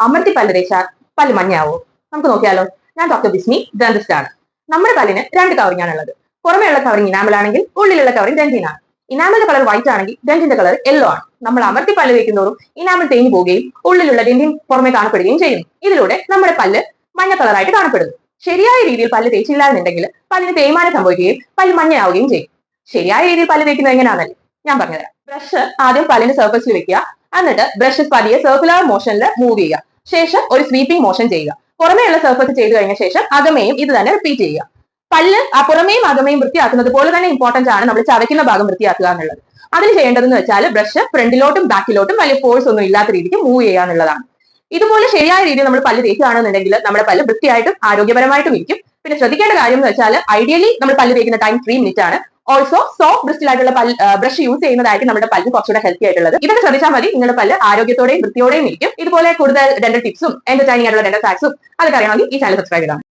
അമർത്തി പല്ല് തേച്ചാൽ പല്ല് മഞ്ഞയാവോ? നമുക്ക് നോക്കിയാലോ. ഞാൻ ഡോക്ടർ ബിസ്മി, ഡെന്റിസ്റ്റ് ആണ്. നമ്മുടെ പല്ലിന് രണ്ട് കവറിംഗ് ആണുള്ളത്. പുറമെയുള്ള കവറിംഗ് ഇനാമൽ ആണെങ്കിൽ ഉള്ളിലുള്ള കവറിംഗ് ഡെന്റിൻ ആണ്. ഇനാമലിന്റെ കളർ വൈറ്റ് ആണെങ്കിൽ ഡെന്റിന്റെ കളർ യെല്ലോ ആണ്. നമ്മൾ അമർത്തി പല്ല് തേക്കുന്നതോറും ഇനാമൽ തേഞ്ഞു പോവുകയും ഉള്ളിലുള്ള ഡെന്റിൻ പുറമെ കാണപ്പെടുകയും ചെയ്യുന്നു. ഇതിലൂടെ നമ്മുടെ പല്ല് മഞ്ഞ കളറായിട്ട് കാണപ്പെടുന്നു. ശരിയായ രീതിയിൽ പല്ല് തേച്ചില്ല എന്നുണ്ടെങ്കിൽ പല്ലിന് തേയ്മാനം സംഭവിക്കുകയും പല്ല് മഞ്ഞയാവുകയും ചെയ്യും. ശരിയായ രീതിയിൽ പല്ല് തേക്കുന്നത് എങ്ങനെയാണെന്നല്ലേ ഞാൻ പറഞ്ഞുതരാം. ബ്രഷ് ആദ്യം പല്ലിന്റെ സർഫസിൽ വെക്കുക. എന്നിട്ട് ബ്രഷ് പതിയെ സർക്കുലർ മോഷനിൽ മൂവ് ചെയ്യുക. ശേഷം ഒരു സ്വീപ്പിംഗ് മോഷൻ ചെയ്യുക. പുറമേയുള്ള സർഫസ് ചെയ്തു കഴിഞ്ഞ ശേഷം അകമയും ഇത് തന്നെ റിപ്പീറ്റ് ചെയ്യുക. പല്ല് ആ പുറമേയും അകമയും വൃത്തിയാക്കുന്നത് പോലെ തന്നെ ഇമ്പോർട്ടന്റ് ആണ് നമ്മൾ ചവയ്ക്കുന്ന ഭാഗം വൃത്തിയാക്കുക എന്നുള്ളത്. അതിന് ചെയ്യേണ്ടതെന്ന് വെച്ചാൽ ബ്രഷ് ഫ്രണ്ടിലോട്ടും ബാക്കിലോട്ടും വലിയ ഫോഴ്സ് ഒന്നും ഇല്ലാത്ത രീതിക്ക് മൂവ് ചെയ്യുക എന്നുള്ളതാണ്. ഇതുപോലെ ശരിയായ രീതിയിൽ നമ്മൾ പല്ല് തേക്കുകയാണെന്നുണ്ടെങ്കിൽ നമ്മുടെ പല്ല് വൃത്തിയായിട്ടും ആരോഗ്യപരമായിട്ടും ഇരിക്കും. പിന്നെ ശ്രദ്ധിക്കേണ്ട കാര്യം എന്ന് വെച്ചാൽ ഐഡിയലി നമ്മൾ പല്ല് തേക്കുന്ന ടൈം 3 മിനിറ്റ് ആണ്. ഓൾസോ സോഫ്റ്റ് ബ്രിസ്റ്റിൽ ആയിട്ടുള്ള ബ്രഷ് യൂസ് ചെയ്യുന്നതായിരിക്കും നമ്മുടെ പല്ല് കുറച്ചുകൂടെ ഹെൽത്തി ആയിട്ടുള്ളത്. ഇതൊക്കെ ശ്രദ്ധിച്ചാൽ മതി, നിങ്ങളുടെ പല്ല് ആരോഗ്യത്തോടെയും വൃത്തിയോടെയും ഇരിക്കും. ഇതുപോലെ കൂടുതൽ ഡെന്റൽ ടിപ്സും എന്റർടൈനിങ് ആയിട്ടുള്ള ഡെന്റൽ ഫാക്ട്സും അതൊക്കെ അറിയണമെങ്കിൽ ഈ ചാനൽ സബ്സ്ക്രൈബ് ചെയ്താൽ